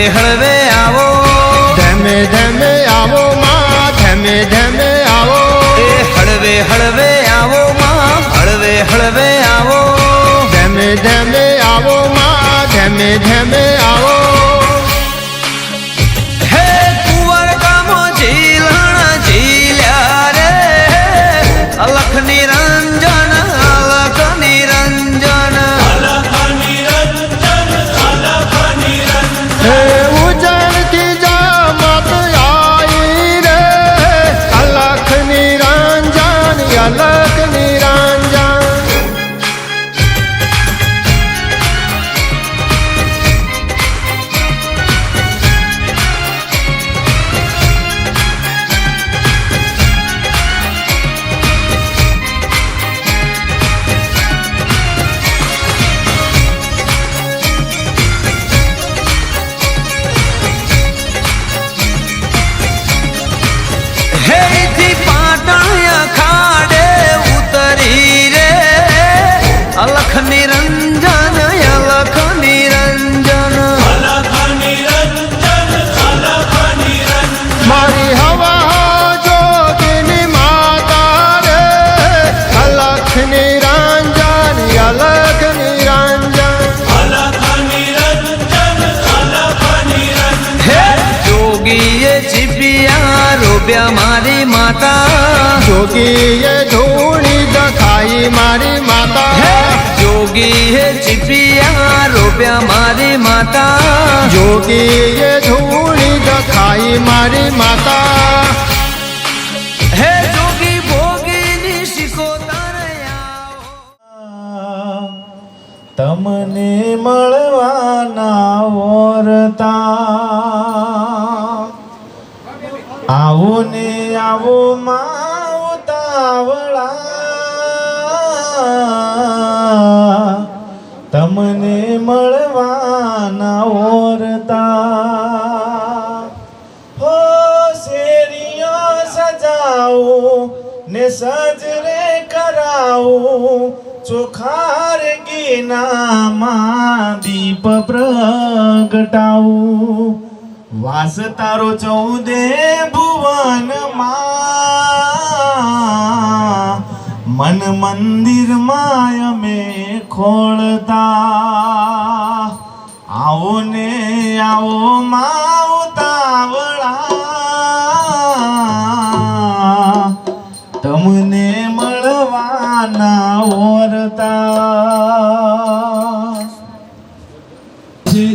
હળવે આવો, ધમે ધમે આવો માં, ધમે ધમે આવો, એ હળવે હળવે આવો માં, હળવે હળવે આવો, ધમે ધમે આવો માં, ધમે ધમે આવો. હે કુંવર કામો ઝીલણ ઝીલ્યા રે, અલખ નિરંજન, અલખ નિરંજન, હે ઉજળતી જા મત આઈ રે, અલખ નિરંજન, અલખ નિરંજન. હેથી પાટણ અખાડે ઉતરી રે, અલખ નિરંજન, અલખ નિરંજન, મારી હવા જોગીની માતા રે, અલખ નિરંજન, અલખ નિરંજન. હે જોગીએ જીપિયા રોબ્યા મારી માતા, જોગીએ ધૂણી દખાઈ મારી હે માતા, જોગીએ જીપિયા રોબ્યા મારી માતા, જોગીએ ધૂણી દખાઈ મારી માતા. હે જોગી ભોગીની શિકોતર આવો. તમને મળવાના ઓરતા આવો ને આવો માં ઉતાવળા, તમને મળવાના ઓરતા. હો શેરીઓ સજાવું ને સજરે કરાવું, ચોખાર ગીનામાં દીપ પ્રગટાવું. વાસ તારો 14 ભુવનમાં, મન મંદિરમાં અમે ખોળતા. આવો ને આવો માં ઉતાવળા, તમને મળવાના ઓરતા.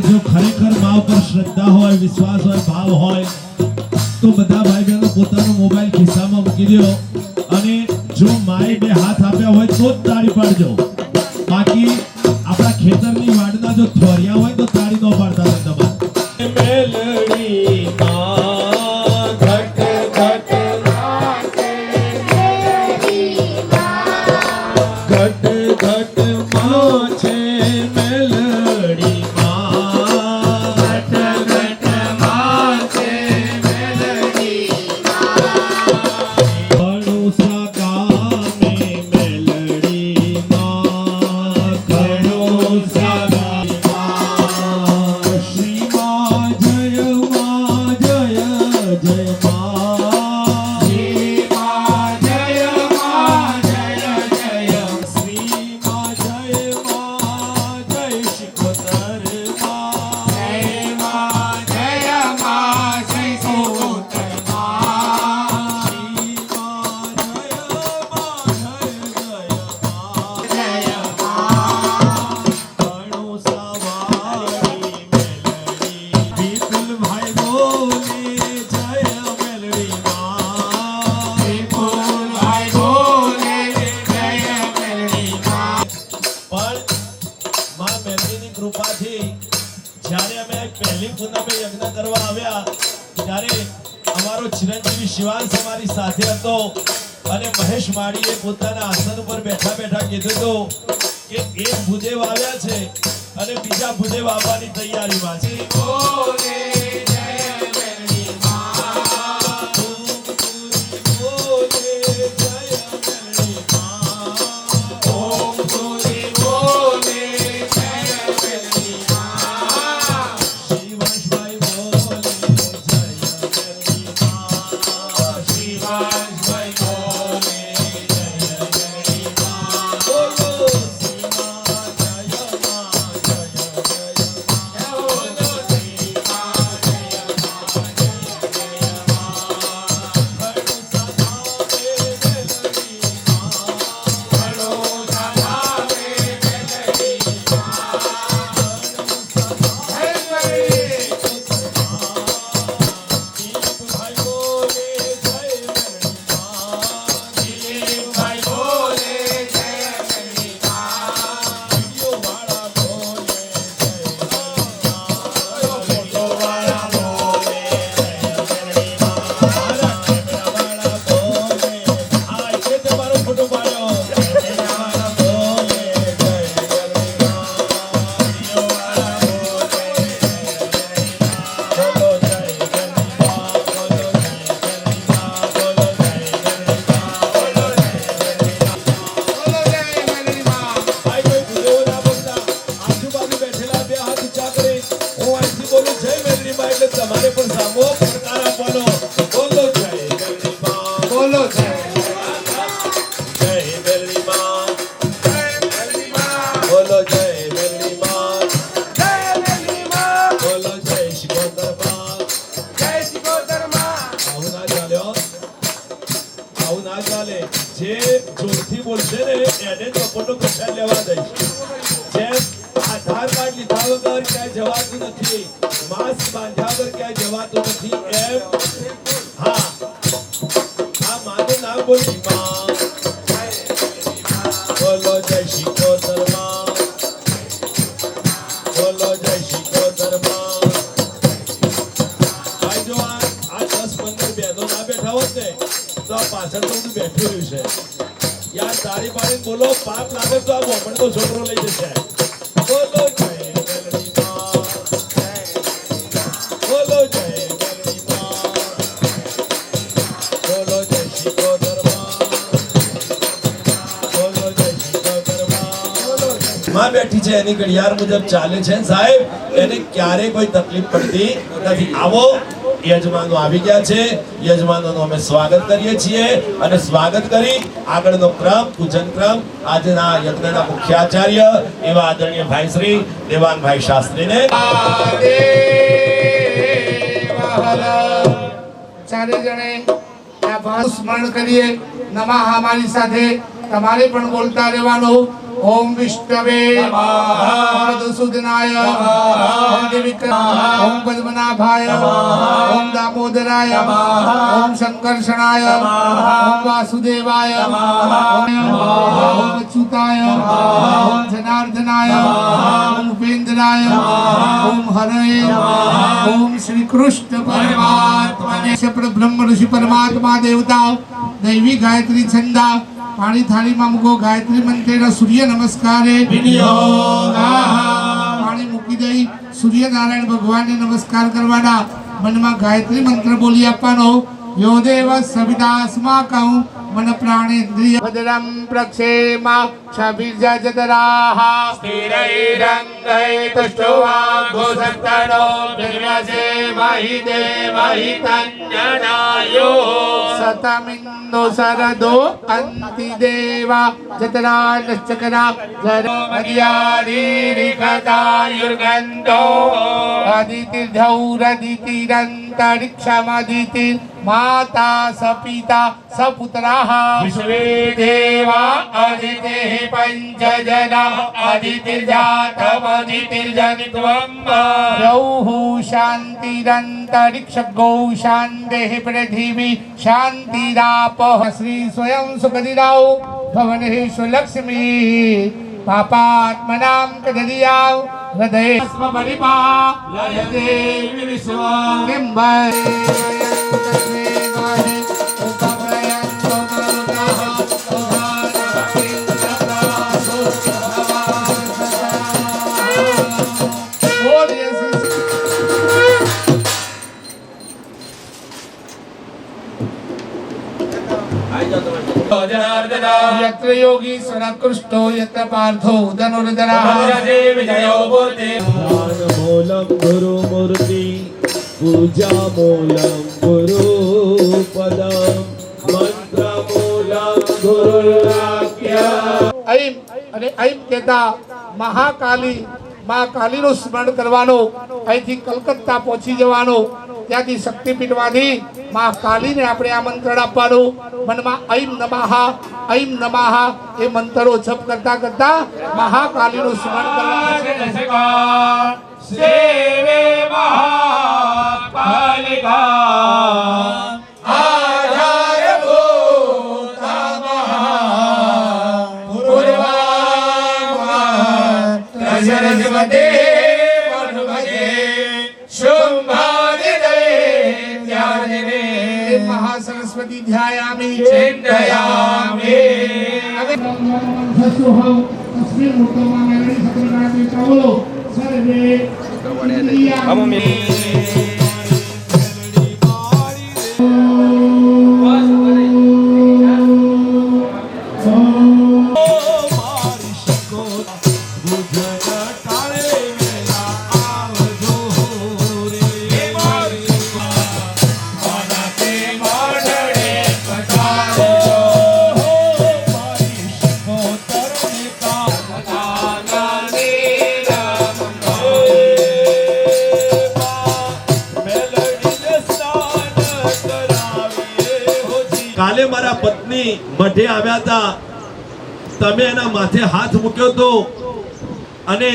જો ખરેખર મા ઉપર શ્રદ્ધા હોય, વિશ્વાસ હોય, ભાવ હોય તો બધા ભાઈ બહેનો પોતાનો મોબાઈલ ખિસ્સામાં મૂકી દો અને જો માએ 2 હાથ આપ્યા હોય તો જ તાળી પાડજો. બાકી આપણા ખેતરની વાડના જો થોરિયા હોય તો તાળી ન પાડતા હોય તમારે. મેલડી માં ઘટ ઘટ ઘટ ઘટ માં છે મેલડી માં, ઘટ ઘટ માં છે મેલડી માં. ઘણું સગામે મેલડી માં, ઘણું સગામે માં. શ્રી માં જય માં, જય જય માં. શ્રી માં જય માં, જય જય. શ્રી માં જય માં, જય શિકોતર માં. જય માં જય માં, જય શિકોતર માં. શ્રી માં જય માં, જય જય માં. જય માં ઘણું સવારી મેલડી, વિપુલભાઈ બોલે જય મેલડી માં. વિપુલભાઈ બોલે જય મેલડી માં. પણ માં મેલડીની કૃપાથી જ્યારે અમે પહેલી પૂનમે યજ્ઞ કરવા આવ્યા ત્યારે અમારો ચિરંજીવી શિવાંશ અમારી સાથે હતો અને મહેશ માળીએ પોતાના આસન ઉપર બેઠા બેઠા કીધું હતું કે એક ભૂદેવ આવ્યા છે અને બીજા ભૂદેવ આવવાની તૈયારીમાં છે. બોલે જય મેલડી માં. બોલે જય મેલડી માં. ઓમ સૂરી બોલે જય મેલડી માં. શિવાંશભાઈ લેવા દઈશ જેમ આધાર કાર્ડ લીધા વગર ક્યાંય જવાતું નથી, માસ્ક બાંધ્યા વગર ક્યાંય જવાતું નથી, એમ હા માનું નામ બોલી માં બોલો જય શિકોતર માં, બોલો જય શિકોતર માં. ભાઈ જો આ 10-15 બહેનો ના બેઠા હોત ને તો આ પાછળ તો બધું બેઠું રહ્યું છે. યાર તાળી પાડીને બોલો, પાપ લાગે તો આ મોમણનો છોકરો લઈ જશે. બોલો જય મેલડી માં, બોલો જય મેલડી માં, બોલો જય શિકોતર માં, બોલો જય શિકોતર માં. માં બેઠી છે એની ઘડિયાળ મુજબ ચાલે છે સાહેબ, એને ક્યારેય કોઈ તકલીફ પડતી નથી. આવો યજમાનો આવી ગયા છે, યજમાનોનું અમે સ્વાગત કરીએ છીએ અને સ્વાગત કરી આગળનો ક્રમ પૂજન ક્રમ આજના યજ્ઞના મુખ્ય આચાર્ય એવા આદરણીય ભાઈ શ્રી દેવાનભાઈ શાસ્ત્રીને ચારે જણે આ ભાવ સ્મરણ કરીએ. નમઃ અમારી સાથે તમારે પણ બોલતા રહેવાનું. ઓમ વિષ્ણવે ઓમ મધુસૂદનાય ઓમ દેવિક્રમાય ઓમ પદ્મનાભાય ઓમ દામોદરાય ઓમ સંકર્ષણાય ઓમ વાસુદેવાય ઓમ અચ્યુતાય ઓમ જનાર્દનાય ઓમ ઉપેન્દ્રાય ઓમ હરये ઓમ શ્રી કૃષ્ણ પરમાત્માને બ્રહ્મ ઋષિ પરમાત્મા દેવતા દૈવી ગાયત્રી છંદા પાણી થાળીમાં મૂકો. ગાયત્રી મંત્રના સૂર્ય નમસ્કારે પાણી મૂકી દઈ સૂર્યનારાયણ ભગવાનને નમસ્કાર કરવાના. મનમાં ગાયત્રી મંત્ર બોલી આપવાનો. યો દેવ સવિતાસ્માકં મન પ્રાણેન્દ્રિય ભદ્રમ પ્રક્ષેમા છબિર્જતરાહ સ્થિરૈરંગૈતુષ્ટવા ગોસક્તનો ભિર્યસે મહિ દેવહિ તન્યનાયો સતમિન્દો સરદો અંતિ દેવા જતરાનશ્ચકરા જરો મર્યાદિરિકતાયુર્ગંતો અદિતિર્ધૌરદિતિરંતરિક્ષમદિતિ માતા સપિતા સપુત્રાઃ વિશ્વે દેવા અદિતિઃ પંચજનઃ અદિતિર્જાતમદિતિર્જનિત્વં રૌઃ શાંતિરંતરિક્ષ ગૌ શાન્તિઃ પૃથિવી શાંતિરાપઃ શ્રી સ્વયં સુખદિરાવ ભવનેષુ લક્ષ્મી પાપાત્મનાં કદરિયાવ હૃદય સ્મરિપા લયતે વિશ્વં કિંભય यत्र योगीश्वर कृष्णो यत्र पार्थो धनुर्धरः मूलम गुरु मूर्ति पूजा मूलम गुरु पदम मंत्र मूलम गुरु वाक्य. ऐम અને ऐम કહેતા મહાકાલી માં કાલીનું સ્મરણ કરવાનું. અહીંથી કલકત્તા પહોંચી જવાનું. ત્યાંથી શક્તિપીઠમાંથી માં કાલીને આપણે આમંત્રણ આપવાનું. મનમાં ઐમ નમઃ એ મંત્રો જપ કરતા કરતા મહાકાલીનું સ્મરણ કરવાનું. સેવે મહાકાલિકા મહાસરસ્વતી ધ્યાયામિ ચિંતયામિ. તસ્મિન મૂર્તમાં મેલડી સત્રનારાયણ ચાવલો સર્વે કાલે મારા પત્ની મઢે આવ્યા હતા તમે એના માથે હાથ મૂક્યો તો અને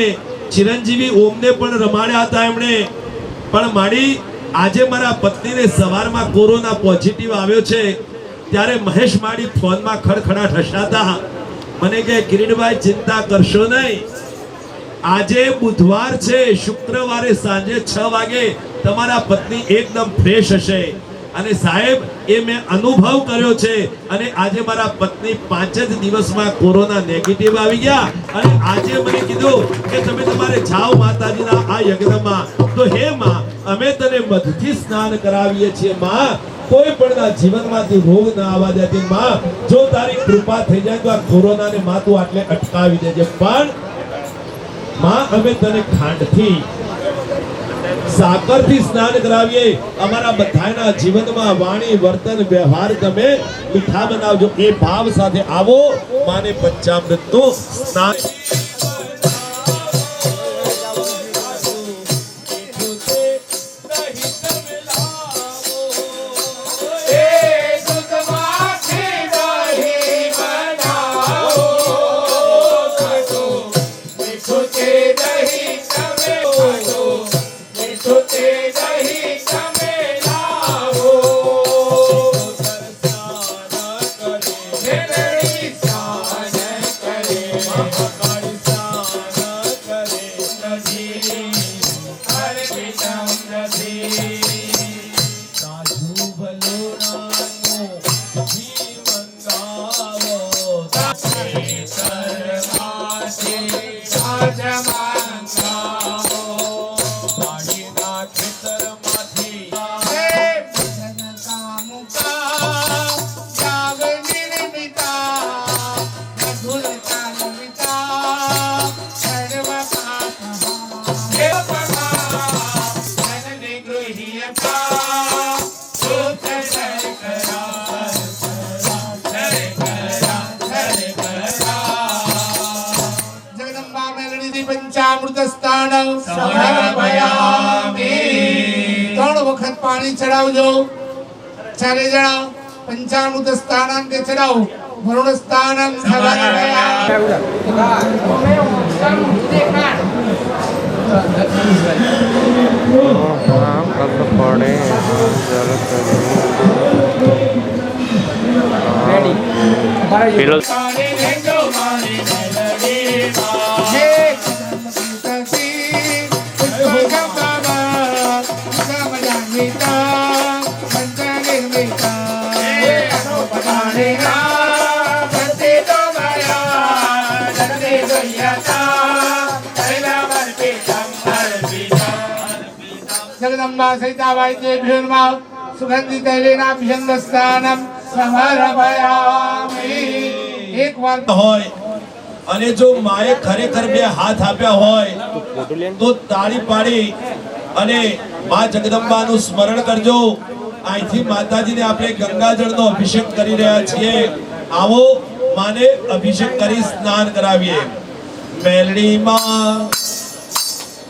ચિરંજીવી ઓમને પણ રમાડ્યા હતા એમણે. પણ માડી આજે મારા પત્નીને સવારમાં કોરોના પોઝિટિવ આવ્યો છે ત્યારે મહેશ માડી ફોનમાં ખડખડાટ હસતા મને કહે કિરીટભાઈ ચિંતા કરશો નહીં, આજે બુધવાર છે, શુક્રવારે સાંજે 6 વાગે તમારા પત્ની એકદમ ફ્રેશ હશે. અને સાહેબ એ મેં અનુભવ કર્યો છે અને આજે મારા પત્ની 5 જ દિવસમાં કોરોના નેગેટિવ આવી ગયા અને આજે મને કીધું કે તમે તમારે જાઓ માતાજીના આ યજ્ઞમાં. તો હે માં, અમે તને મધથી સ્નાન કરાવીએ છીએ માં, કોઈ પણના જીવનમાંથી રોગ ના આવવા દેતી માં. જો તારી કૃપા થઈ જાય તો આ કોરોનાને માં તું આટલે અટકાવી દેજે. પણ માં અમે તને ખાંડથી સાકરથી સ્નાન કરાવીએ. અમારા બધાના જીવનમાં વાણી વર્તન વ્યવહાર તમે મીઠા બનાવજો. એ ભાવ સાથે આવો, માને પંચામૃતનું સ્નાન પંચામૃત સ્થાન સમર્પયામિ. 3 વખત પાણી ચડાવજો. 4 જણા પંચામૃત સ્થાનાંતે ચડાવો. વરુણ સ્થાનમ સમર્પયામિ. પેલો જગદંબા સહિતા વાદ્યેભ્યો નમઃ. સુગંધિ તૈલેનાભ્યંગ સ્થાનમ સમર્પયામિ. એકવાર હોય અને જો માએ ખરેખર 2 હાથ આપ્યા હોય તો તાળી પાડી અને માં જગદંબાનું સ્મરણ કરજો. અહીંથી માતાજીને આપણે ગંગાજળનો અભિષેક કરી રહ્યા છીએ. આવો માને અભિષેક કરી સ્નાન કરાવીએ. મેલડી માં,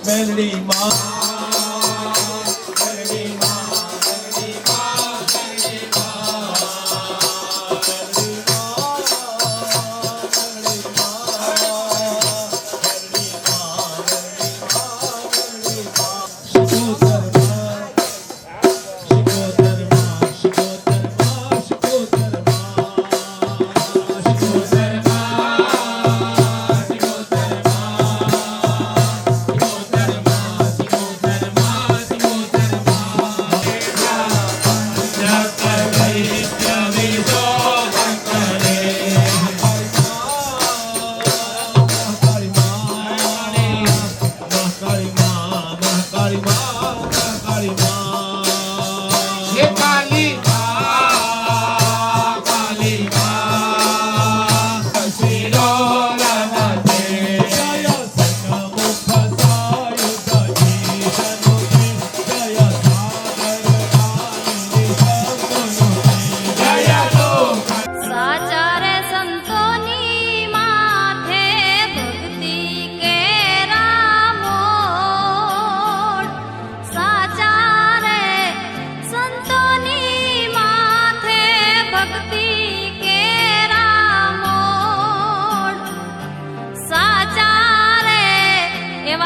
મેલડી માં,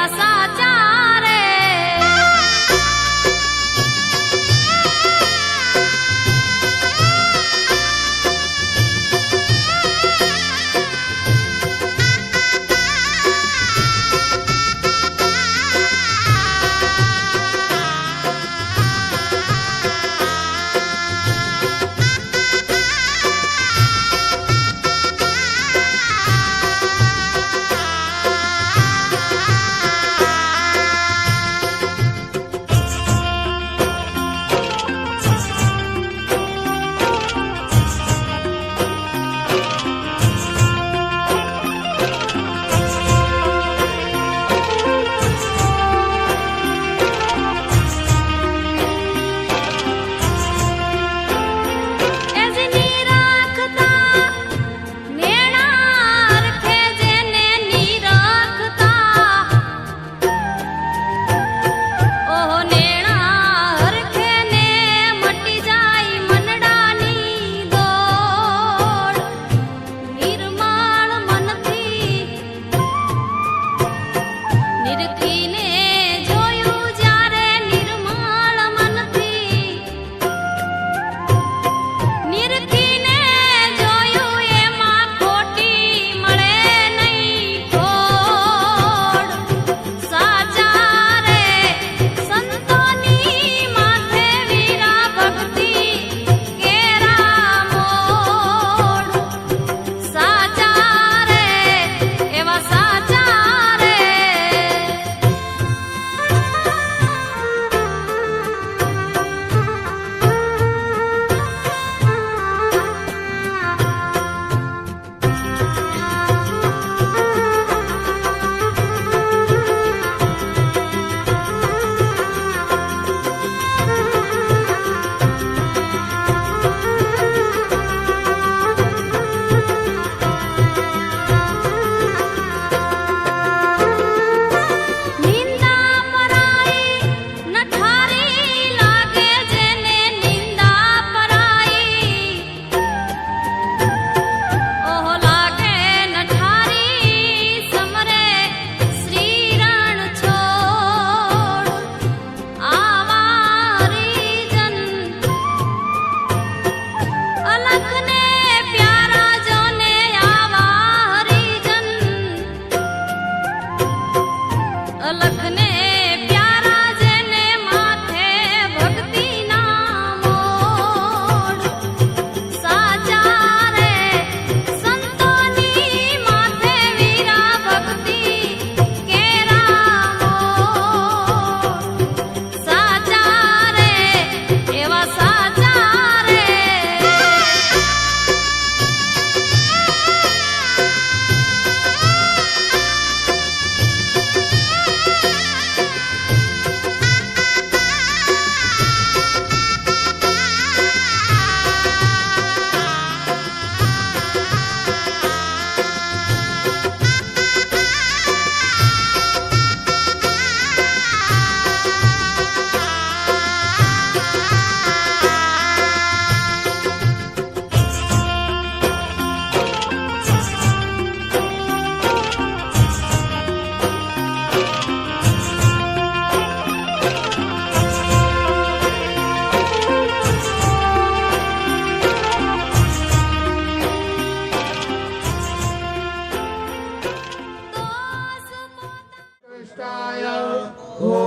એવા સાચા રે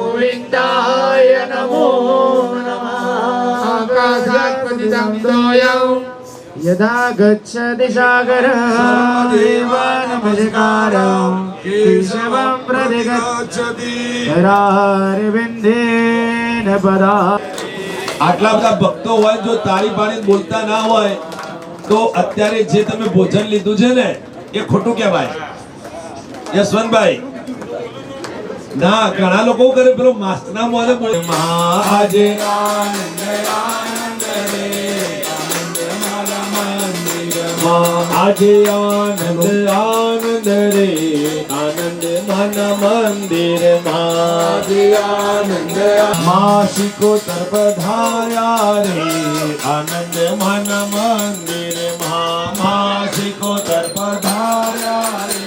ગોવિંદાય નમો નમઃ આકાશાત પતિતં તોયં યદા ગચ્છતિ સાગરઃ દેવ નમસ્કારં કેશવં પ્રતિગચ્છતિ ધરારવિંદેન પદા. આટલા બધા ભક્તો હોય જો તાળી પાડીને બોલતા ના હોય તો અત્યારે જે તમે ભોજન લીધું છે ને એ ખોટું કહેવાય. યશવંતભાઈ ના ઘણા લોકો કરે પેલો માસ્ટરના મોલે બોલે આજે આનંદ આનંદ રે આનંદ મારા મંદિરમાં આજે આનંદ આનંદ રે આનંદ મારા મંદિરમાં આજે આનંદ માસિકો તરપધાયા રે આનંદ મારા મંદિરમાં માસિકો તરપધાયા રે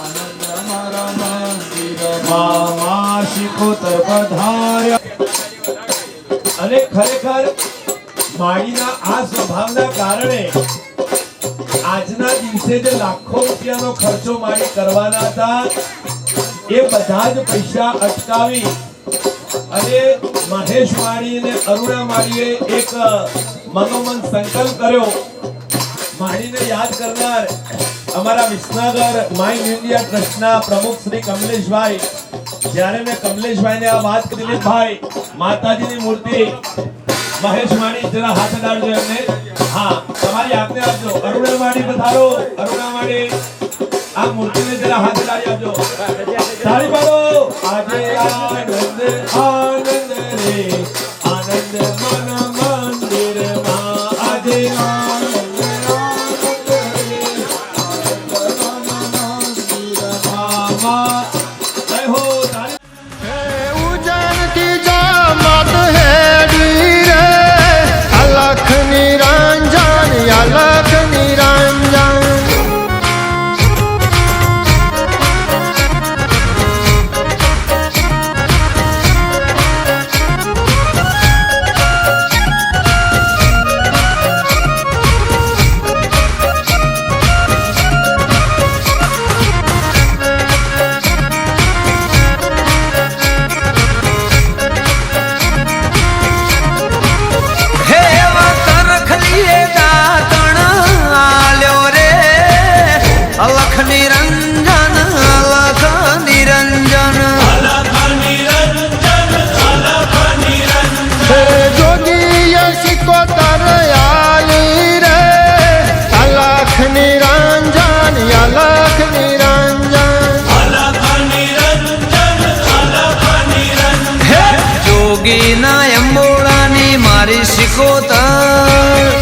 આનંદ મારા મંદિરમાં મામા શિકોતર પધાર્યા. અને ખરેખર માળીના આ સ્વભાવના કારણે આજના દિવસે જે લાખો રૂપિયાનો ખર્ચો માળી કરવાના હતા એ બધા જ પૈસા અટકાવી અને મહેશ માળી અને અરુણા માળીએ એક મનોમન સંકલ્પ કર્યો. માળીને યાદ કરનાર અમારા વિસનગર માઇન્ડ ઇન્ડિયા ટ્રસ્ટના પ્રમુખ શ્રી કમલેશભાઈ, જ્યારે મેં કમલેશભાઈને આ વાત કરી, ભાઈ માતાજીની મૂર્તિ મહેશ માળી જરા હાથ અડાડજો એમને. હા, તમારી આપને આપજો. અરુણા માળી પધારો. અરુણા માળી આ મૂર્તિને જરા હાથ અડાડી આપજો. તાળી પાડો. આજે આનંદ આનંદ રે આનંદ મન મંદિરમાં. આજે આનંદ આનંદ રે આનંદ મન મંદિરમાં. જય હો. તાળી ઉજળતી જામત હેડી રે અલખ નિરંજન અલખ નિરંજન. હે એવા તરખલીએ દાતણ આલ્યો રે અલખ નિરંજન અલખ નિરંજન. હે જોગીય સિકોતર આલી રે અલખ નિરંજન અલખ નિરંજન. હે જોગીના અંબોળાની મારી સિકોતર.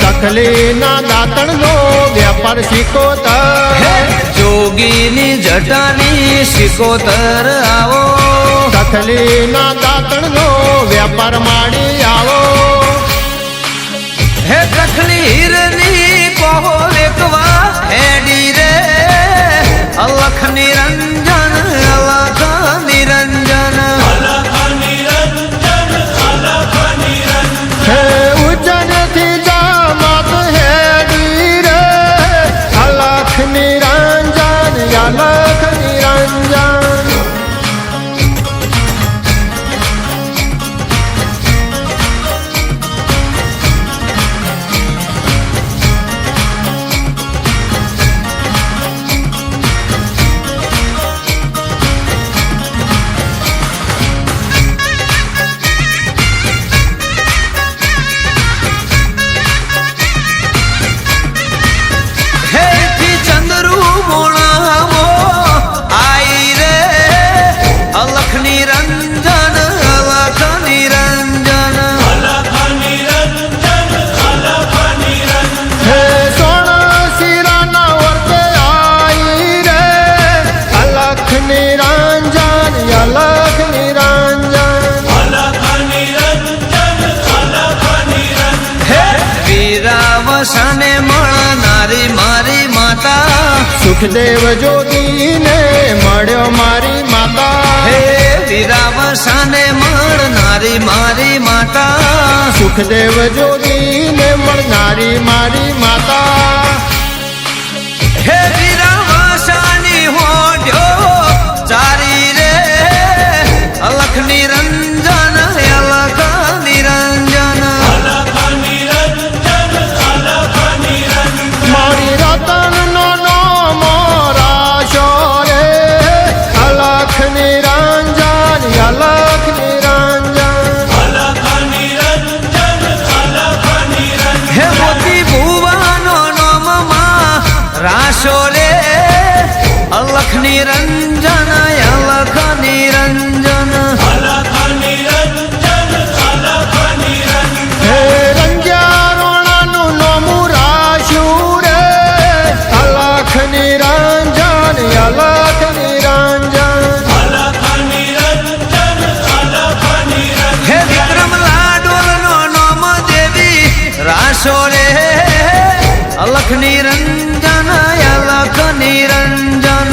તકલીના દાતણનો વ્યાપાર સિકોતર. હે જોગીની જટાની સિકોતર આવો. તકલીના દાતણનો વ્યાપાર માડી આવો. હે તખલી હીરની કહો વેકવા હેડી રે અલખ નિરંજન અલખ નિરંજન. હે ઉજળતી જામત હેડી રે અલખ નિરંજન અલખ નિરંજન. હેથી ચંદ્રુ મોણાવો આઈ રે અલખ નિરંજન અલખ નિરંજન. હે સોના શિરાના વર્તે આઈ રે અલખ નિરંજન અલખ નિરંજન. હે વીરાવસને મળનારી મારી માતા. સુખદેવ જોગીને મળ્યો મારી માતા. હે વીરાવસને મળનારી મારી માતા. સુખદેવ જોગીને મળનારી મારી માતા. હે વીરાવસની હોડ્યો ચારી રે અલખ નિરંજન અલખ નિરંજન. મારી રતનનો નામ રાશો રે અલખ નિરંજન અલખ નિરંજન. હે મોતી ભુવાનો નોમમાં રાશો રે અલખ નિરંજન અલખ નિરંજન. હે રંજારોણાનું નોમું રાશ્યું રે અલખ નિરંજન અલખ નિરંજન. હે વિક્રમ લાડોલનો નોમ દેવી રાશો રે અલખ નિરંજન અલખ નિરંજન.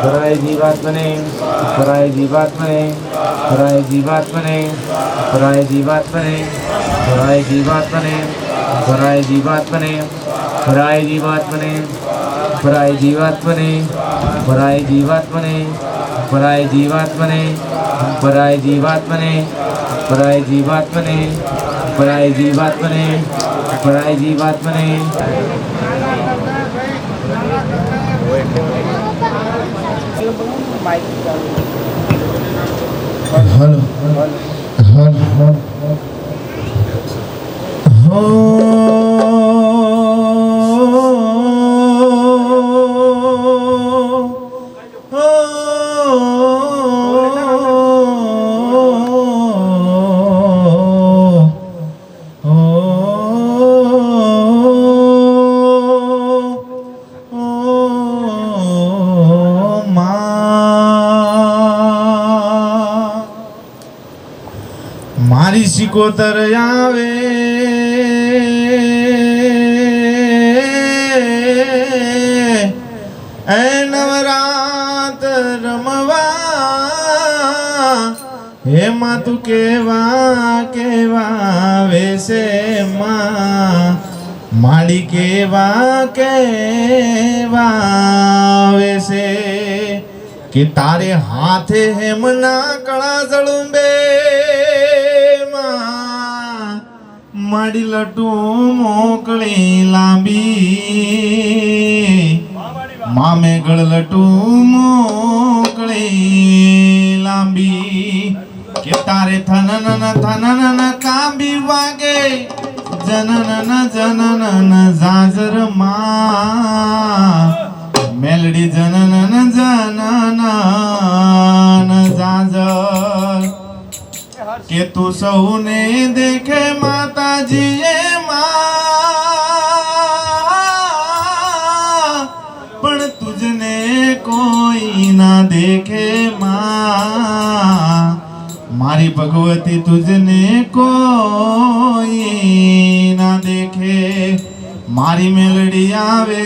પરાય જીવાત્મને પરાય જીવાત્મને પરાય જીવાત્મને પરાય જીવાત્મને પરાય જીવાત્મને પરાય જીવાત્મને પરાય જીવાત્મને પરાય જીવાત્મને પરાય જીવાત્મને પરાય જીવાત્મને પરાય જીવાત્મને પરાય જીવાત્મને પરાય જીવાત્મને પરાય જીવાત્મને હલો હલો મારી સિકોતર આવે એ નવરાત રમવા હે માં તું કેવા કેવા વેસે માં માડી કેવા કેવા વેસે કે તારે હાથે હેમના કળા જળુંબે માડી લટુ મોકળી લાંબી મામે ગળ લટુ મોકળી લાંબી કે તારે થનન કાંબી વાગે જનન જનન જાજર માં મેલડી જનન જનન જાજર કે તું સૌને દેખે માતાજીએ માં પણ તુજને કોઈ ના દેખે માં મારી ભગવતી તુજને કોઈ ના દેખે મારી મેલડી આવે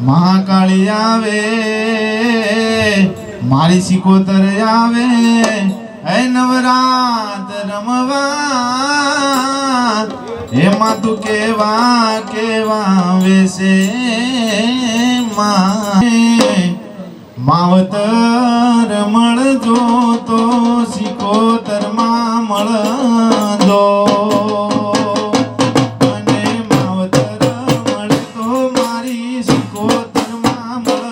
મહાકાળી આવે મારી સિકોતર આવે એ નવરાત રમવા એમાં તું કેવા કેવા વેસે માવતર મળજો તો સિકોતર માં મળજો અને માવતર મળે તો મારી સિકોતર માં મળજો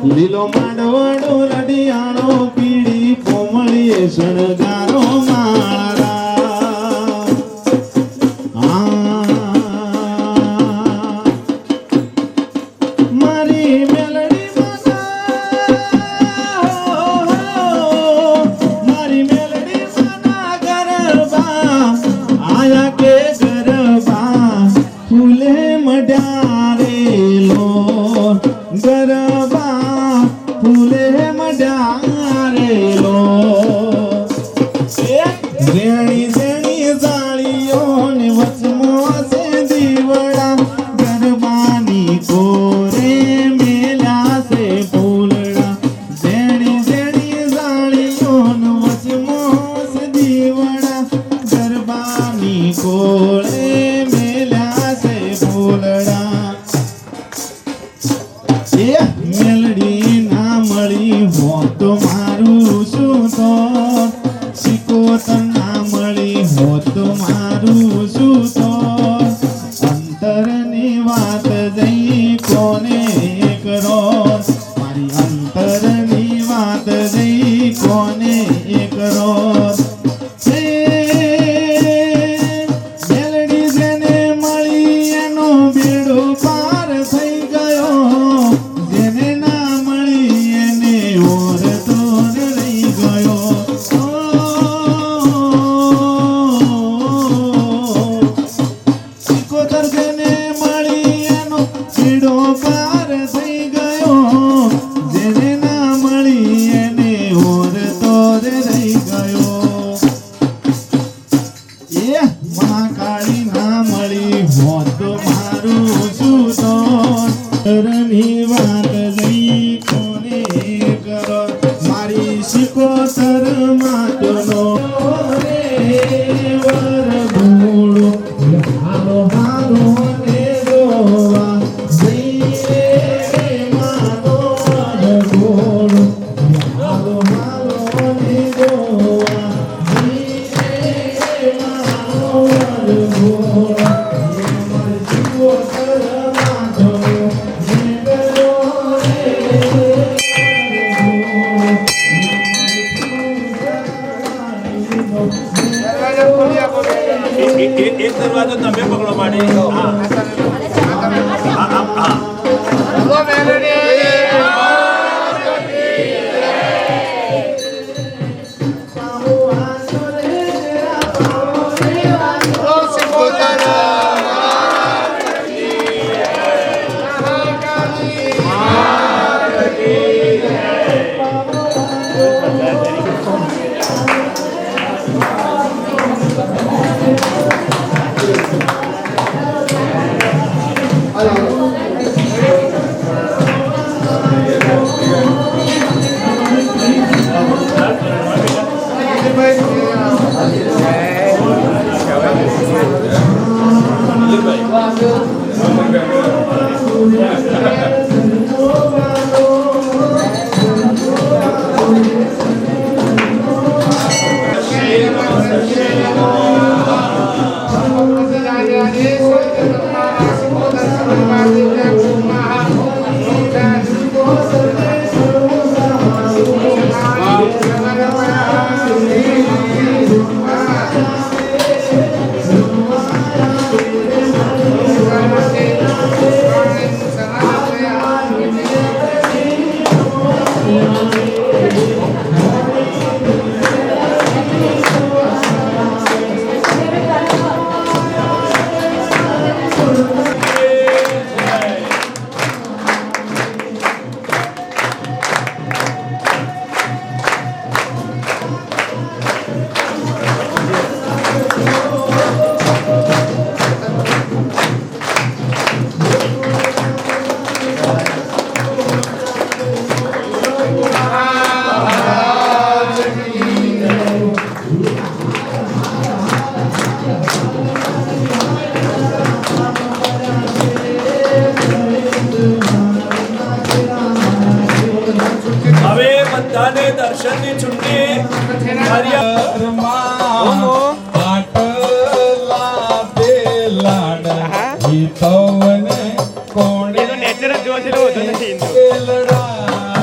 લીલો માંડવડો રડિયાળો પીળી કોમળીએ શણગારો મારા મારી મેલડી મારી મેલડી માના ગરબા આયા કે ગરબા ફૂલે મડારેલો ગરબા ફૂલે મડારેલો રેણી રેણી જાળીઓ ને વચમાં છે દીવડા ગરબાની કોરે મેલા છે ફૂલડા રેણી રેણી જાળીઓ ને વચમાં છે દીવડા ગરબાની કોરે મેલા છે ફૂલડા એ મેલડી ના મળી હો તો મારું શું તો શીકોતર ના મળી હો તો મારું શું તો અંતરની વાત જઈ કોને કરો મારી અંતરની વાત જઈ કોને કરો મેલડી જેને મળી એનો બેડો પાર થઈ ગયો જેને ના મળી એને ઓર તો રહી ગયો સિકોતર જેને મળી એનો બેડો પાર થઈ ગયો જેને ના મળી એને ઓર તો રહી ગયો એ મહાકાળી ના મળી હોત તો મારું શું તો તરની વાત લઈ કોને કરો મારી શિકોતર માટનો રે વરઘોડો હાલો હાલો ને જોવા જઈએ માનો વરઘોડો હાલો હાલો ને જોવા જઈએ માનો વરઘોડો મારી શિકોતર માટનો એક દરવાજો તમે પકડો માડી બોલો મેલડી બોલો સિકોતર બધાને દર્શનની છૂટી પાટલા પેલાડા હિતવને કોણે નેચરલ જોવા જેવું હોતું નથી લડા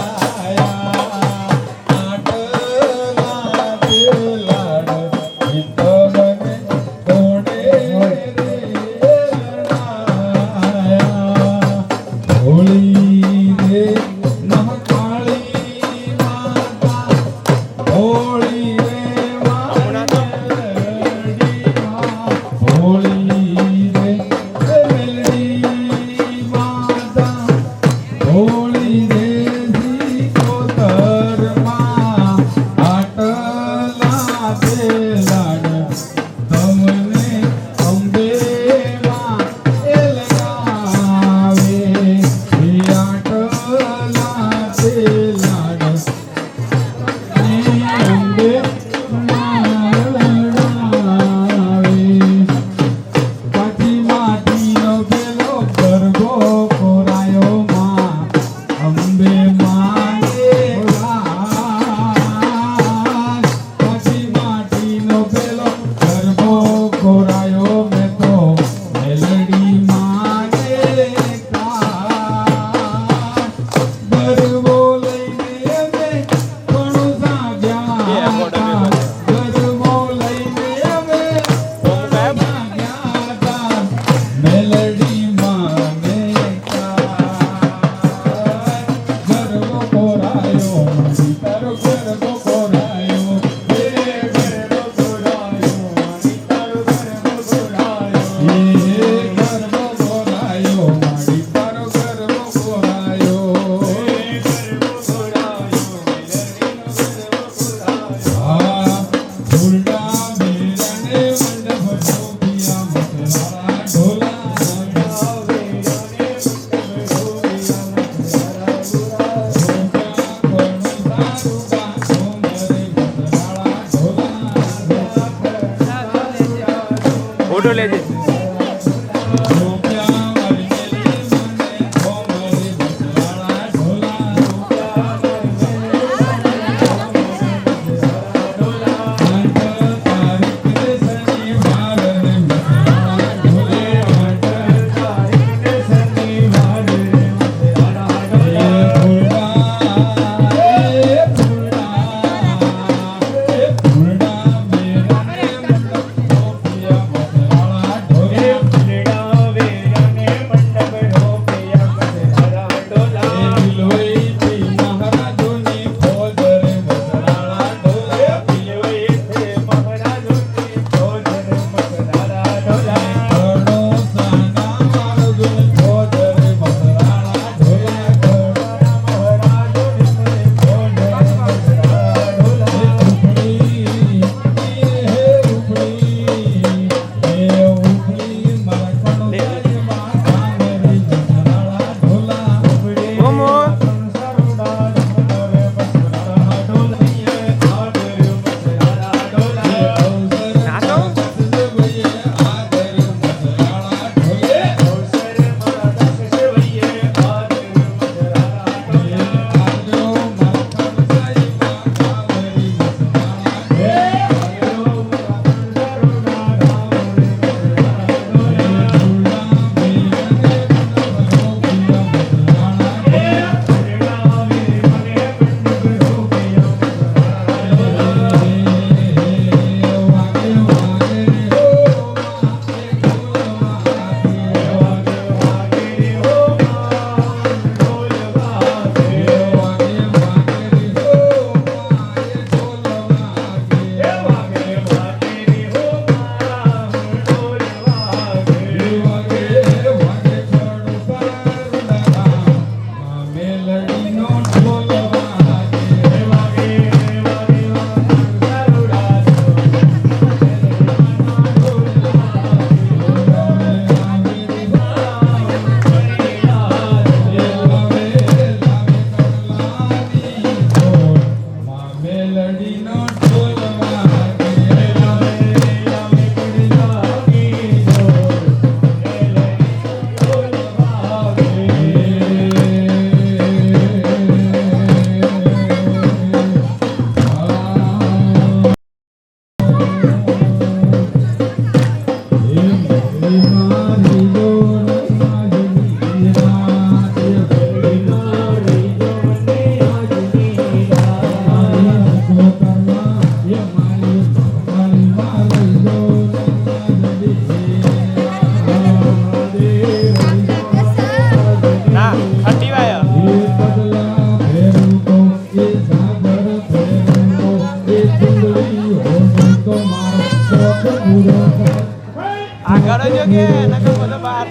આગળ જ કે નકર બધો બહાર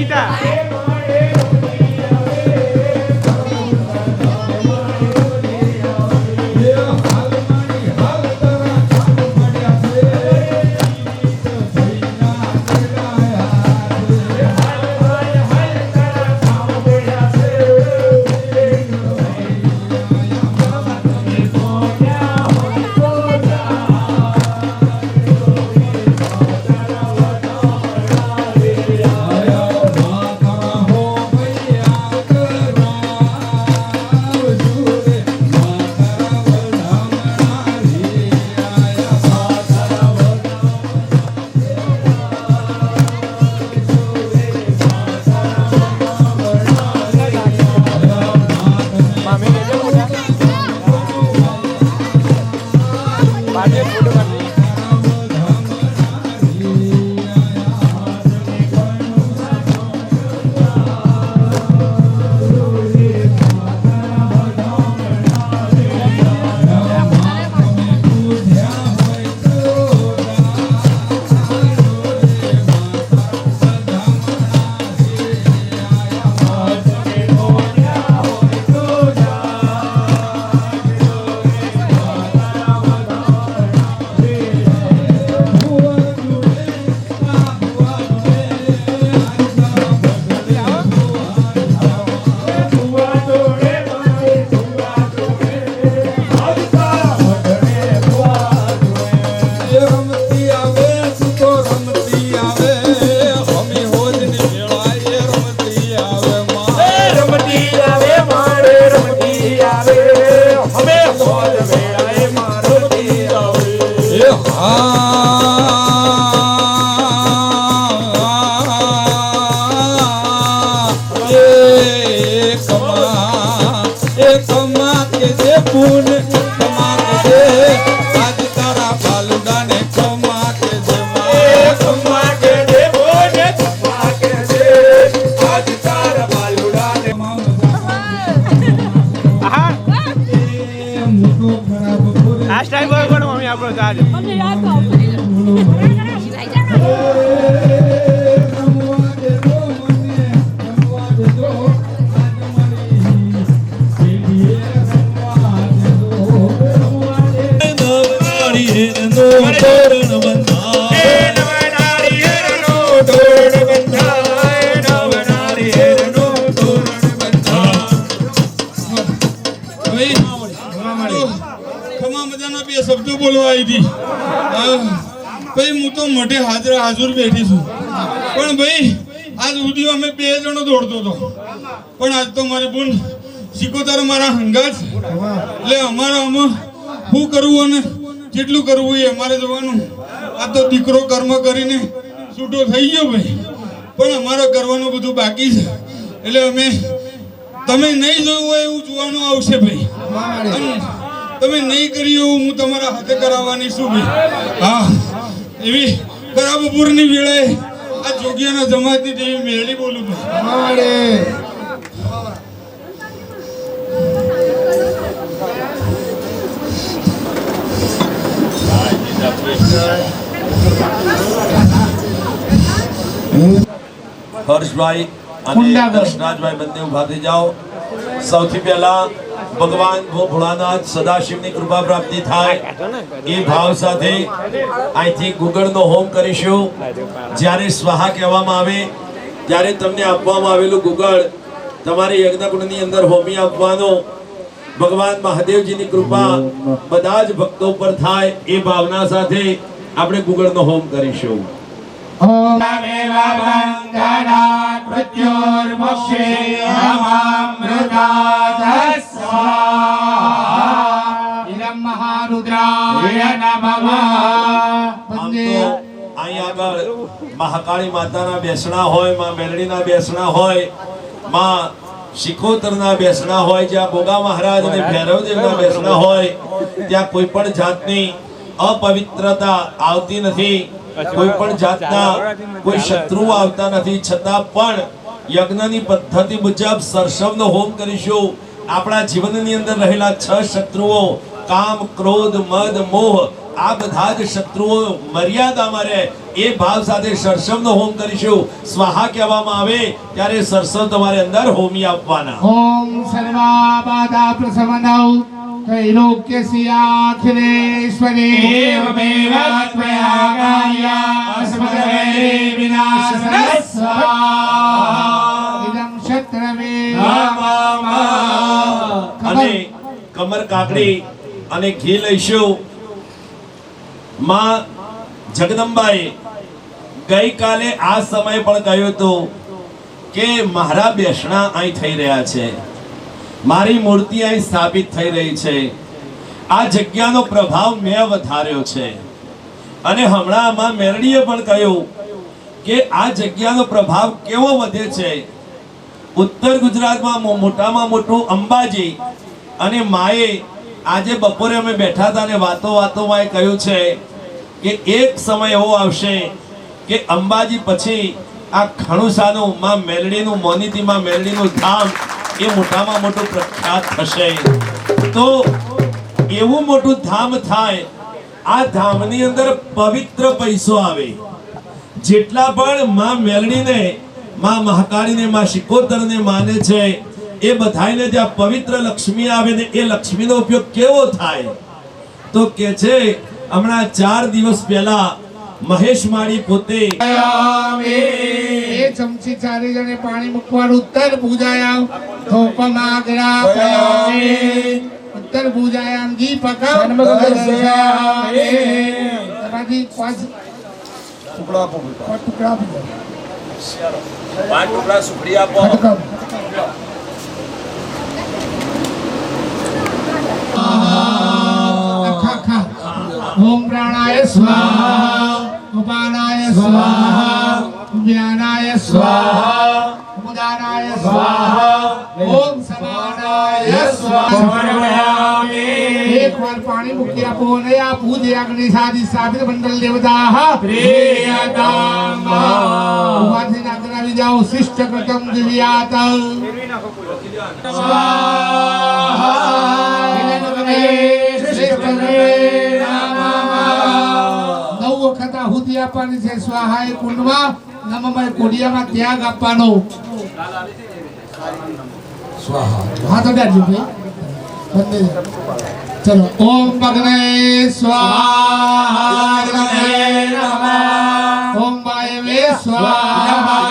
Bye. એ કમા કે જે પૂન કમા કે જે આજ તારા બાલુડાને કમા કે જે કમા કે જે પૂન કમા કે જે આજ તારા બાલુડાને આ સ્ટાઈલ બોલ કોણ મમ્મી આપણો તાજ શબ્દો બોલવા આવી હતી ભાઈ હું તો મોઢે હાજર બેઠી છું પણ ભાઈ આજ સુધી અમે 2 જણો દોડતો હતો પણ આજ તો મારી બોન સિકોતર મારા હંગાત એટલે અમારા આમાં શું કરવું અને કેટલું કરવું એ અમારે જોવાનું આ તો દીકરો કર્મ કરીને છૂટો થઈ ગયો ભાઈ પણ અમારે કરવાનું બધું બાકી છે એટલે અમે તમે નહીં જોયું હોય એવું જોવાનું આવશે ભાઈ તમે નહીં કર્યું હું તમારા હાથે કરાવવાની છું ભાઈ હા એવી બપોરની વેળાએ આ જોગિયાના જમાતની દેવી મેળી બોલું હર્ષભાઈ અને દર્શનાથભાઈ બંને ઉભા થઈ જાઓ સૌથી પહેલા ભગવાન ભોળાનાથ સદાશિવની કૃપા પ્રાપ્તિ થાય એ ભાવ સાથે અહીંથી ગુગળનો હોમ કરીશું જ્યારે સ્વાહા કહેવામાં આવે ત્યારે તમને આપવામાં આવેલું ગુગળ તમારે યજ્ઞકુંડની અંદર હોમી આપવાનો ભગવાન મહાદેવજીની કૃપા બધા જ ભક્તો પર થાય એ ભાવના સાથે આપણે ગુગળનો હોમ કરીશું મહાકાળી માતાના બેસણા હોય માં મેલડીના બેસણા હોય માં શિકોતરના બેસણા હોય જ્યાં ગોગા મહારાજ અને ભૈરવદેવના બેસણા હોય ત્યાં કોઈ પણ જાતની અપવિત્રતા આવતી નથી કોઈ પણ જાતના કોઈ શત્રુઓ આવતા નથી છતાં પણ યજ્ઞની પદ્ધતિ મુજબ સરસવનો હોમ કરીશું આપણા જીવનની અંદર રહેલા 6 શત્રુઓ કામ ક્રોધ મદ મોહ આ બધા જ શત્રુઓ મર્યાદામાં રહે એ ભાવ સાથે સરસવનો હોમ કરીશું સ્વાહા કહેવામાં આવે ત્યારે સરસવ તમારે અંદર હોમી આપવાના ઓમ સર્વા બાધા પ્રસમનૌ त्रैलोक्यस्याखिलेश्वरे एवमेव त्वयागार्या अस्मद्वैरे विनाशनस्व इदं शत्रवे અને કમર કાકડી અને ઘી લઈશું માં જગદંબાએ ગઈકાલે આ સમય પણ કહ્યું હતું કે મારા બેસણા અહીં થઈ રહ્યા છે મારી મૂર્તિ અહીં સ્થાપિત થઈ રહી છે આ જગ્યાનો પ્રભાવ મેં વધાર્યો છે અને હમણાં માં મેરડીએ પણ કહ્યું કે આ જગ્યાનો પ્રભાવ કેવો વધે છે ઉત્તર ગુજરાતમાં મોટામાં મોટું અંબાજી અને માએ આજે બપોરે અમે બેઠા હતા અને વાતોમાં કહ્યું છે કે એક સમય એવો આવશે કે અંબાજી પછી આ ખણુસાનું માં મેલડીનું મોનીતીમાં મેલડીનું ધામ એ મોટામાં મોટું પ્રખ્યાત થશે તો એવું મોટું ધામ થાય આ ધામની અંદર પવિત્ર પૈસો આવે જેટલા પણ માં મેલડીને માં મહાકાળીને માં શિકોતરને માને છે એ બધાને જ્યાં પવિત્ર લક્ષ્મી આવે ને એ લક્ષ્મીનો ઉપયોગ કેવો થાય તો કે છે હમણાં 4 દિવસ પહેલા મહેશ માળી પોતે એ ચમચી 4 જણે પાણી મૂકવાનું ઉત્તર ભુજાયામ ધોપમાગ્રા પયામે ઉત્તર ભુજાયામ દીપકમ દર્શયામે તમારી 5 ટુકડા આપો 5 ટુકડા સુખડી આપો ओम प्राणाय स्वाहा उपानाय स्वाहा व्यानाय स्वाहा उदानाय स्वाहा ओम समानाय સમર્પયામિ એક વાર પાણી મૂકી આપો અને આ પૂજ્ય અગ્નિ સાધી સાબિત મંડળ દેવતા પ્રિયતમ ઉભાથી આગળ આવી જાઓ શિષ્ટ કૃતમ દિવ્યાત નવ વખત આહુતિ આપવાની છે સ્વાહા એ કુંડમાં નમઃ કોડિયામાં ત્યાગ આપવાનો હા તો બેઠજો ભાઈ બંને ચલો ઓમ અગ્ને સ્વાહા અગ્ને નમઃ ઓમ વાયવે સ્વાહા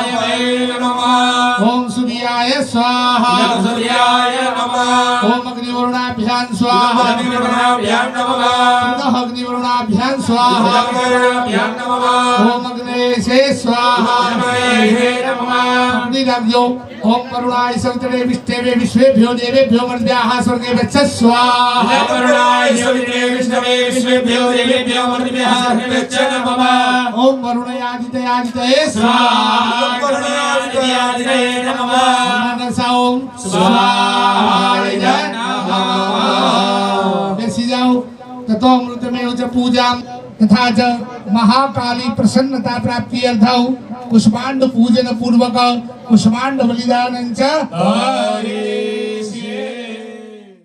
ઓમ સૂર્યાય સ્વાહા ઓમ અગ્નિવરુણાભ્યામ સ્વાહા અગ્નિવરુણાભ્યામ સ્વાહા ઓમ અગ્નેશે સ્વાહા અગ્નિ રાખજો ઓમ વરુણાય સવિતરે વિષ્ણવે વિશ્વેભ્યો દેવેભ્યો મર્ત્યાઃ સ્વર્ગે વચ્છ સ્વાહા ઓમ વરુણયાદિતયાદિતયે સ્વાહા મનસા ઓમ સ્વાહાય નમઃ બેસી જાઓ તતો અમૃતમેવ ચ પૂજામ તથા ચ મહાકાલી પ્રસન્નતા પ્રાપ્ત્યર્થૌ પુષ્પાંડ પૂજન પૂર્વક પુષ્પાંડ બલિદાનં ચ